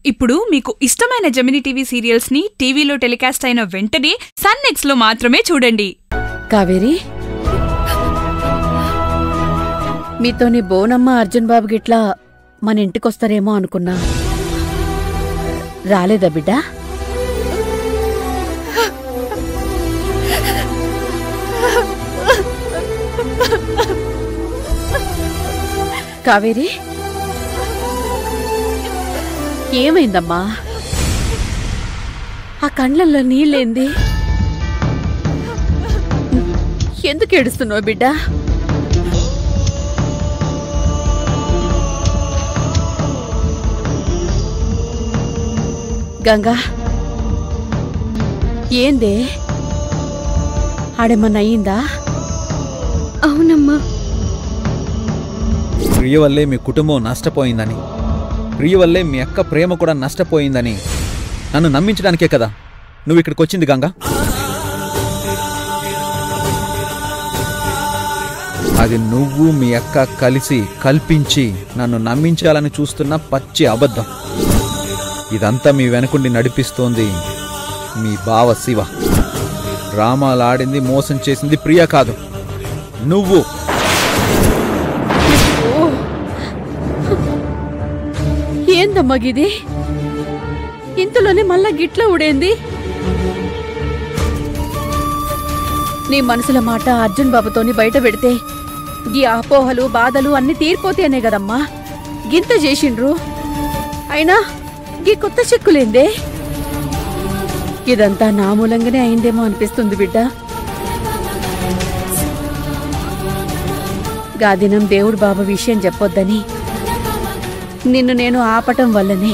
ఇప్పుడు మీకు ఇష్టమైన జెమినీ టీవీ సీరియల్స్ ని టీవీలో టెలికాస్ట్ అయిన వెంటనే సన్ నెక్స్ట్ లో మాత్రమే చూడండి. కావేరి, మీతోని బోనమ్మ అర్జున్ బాబు గిట్లా మన ఇంటికొస్తారేమో అనుకున్నా. రాలేదా బిడ్డ? కావేరి, ఏమైందమ్మా? ఆ కండ్లల్లో నీళ్ళేంది? ఎందుకు ఏడుస్తున్నావు బిడ్డ? గంగా, ఏందే? ఆడేమన్నా అయ్యిందా? అవునమ్మా. ప్రియ వల్లే మీ కుటుంబం నష్టపోయిందని, ప్రియ వల్లే మీ అక్క ప్రేమ కూడా నష్టపోయిందని నన్ను నమ్మించడానికే కదా నువ్వు ఇక్కడికి వచ్చింది గంగా. అది నువ్వు మీ అక్క కలిసి కల్పించి నన్ను నమ్మించాలని చూస్తున్న పచ్చి అబద్ధం. ఇదంతా మీ వెనకుండి నడిపిస్తోంది మీ బావ శివ. డ్రామాలాడింది, మోసం చేసింది ప్రియ కాదు, నువ్వు. ఏందమ్మా గిది? ఇంతలోనే మళ్ళా గిట్ల ఉడేంది? నీ మనసుల మాట అర్జున్ బాబుతోని బయట పెడితే ఈ అపోహలు బాధలు అన్ని తీరిపోతేనే కదమ్మా గింత చేసిండ్రు. అయినా గీ కొత్త చెక్కులేందే? ఇదంతా నా మూలంగానే అయిందేమో అనిపిస్తుంది బిడ్డ. గాదినం దేవుడు బాబు విషయం చెప్పొద్దని నిన్ను నేను ఆపటం వల్లనే